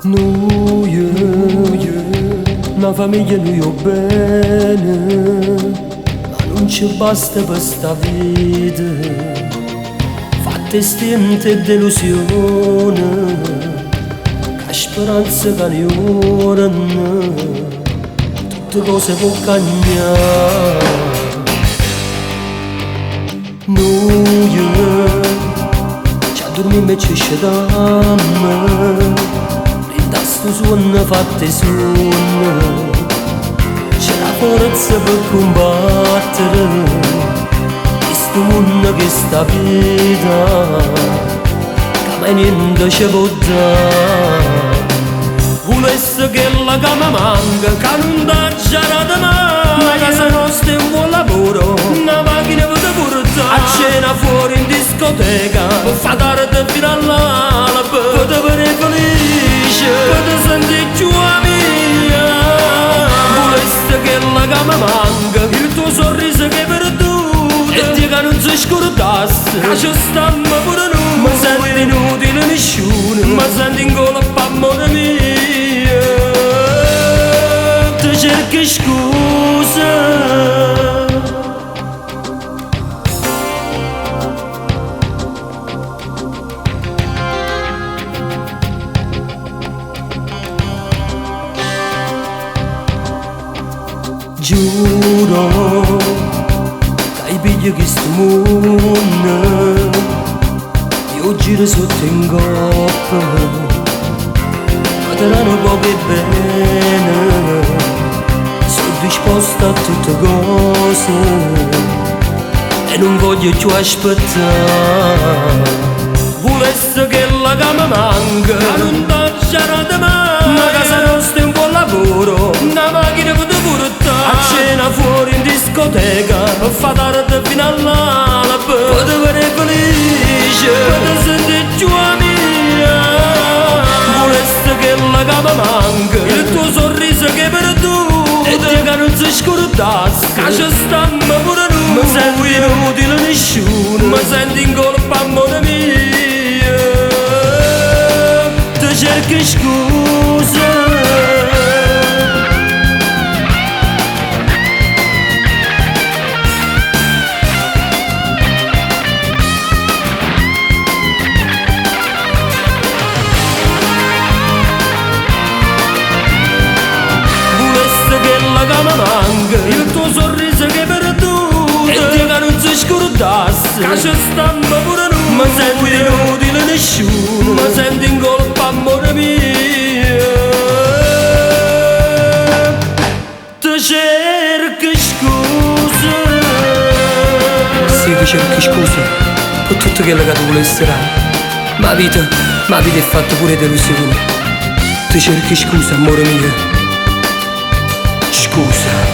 Noi, una famiglia noi ho bene, ma non ci basta per sta vita. Fatte stinte e delusione, che speranza che ne orano, tutte cose può cambiare. Noi, ci addormiamo e ci scegliamo, sto suono fatte suono, c'è la forza per combattere questo mondo che sta vita, che mai niente ci può dare. Volesse che la cama manca, che non dà giarata mai, ma casa nostra è un buon lavoro, una macchina per portare a cena fuori in discoteca, per far tardi fino all'alba, per te vedere felice, per te sentire giù a mia. Volesse che la cama manca, il tuo sorriso che è perduto, e ti che non si scordasse, che ci stiamo pure noi. Ma senti inutile nessuno, ma senti in gola amore mio, ti cerchi scusa. Giuro che hai piglio che sto mondo, io giro sotto in coppa, ma te l'hanno poco e bene, sono disposta a tutte cose e non voglio più aspettare. Volesse che la cama manca, che non dà giarata mai, ma casa nostra è un buon lavoro, una macchina per te portare a cena fuori in discoteca, per far tardi fino all'alba, per te vedere felice, per te sentire giù a mia. Volesse che la cama manca, il tuo sorriso che è perduto, e te che non si scordasse, che ci stiamo pure noi. Ma senti inutile nessuno, ma senti in colpa amore mio, ti cerchi scusa. Manca il tuo sorriso che è perduto, e ti che non si scordasse, che ci stiamo pure noi. Ma senti inutile nessuno, ma senti in colpa amore mio, ti cerchi scusa. Sì, ti cerchi scusa per tutto quello che tu volessi dare, ma la vita è fatta pure delusione. Ti cerchi scusa amore mio, scusa.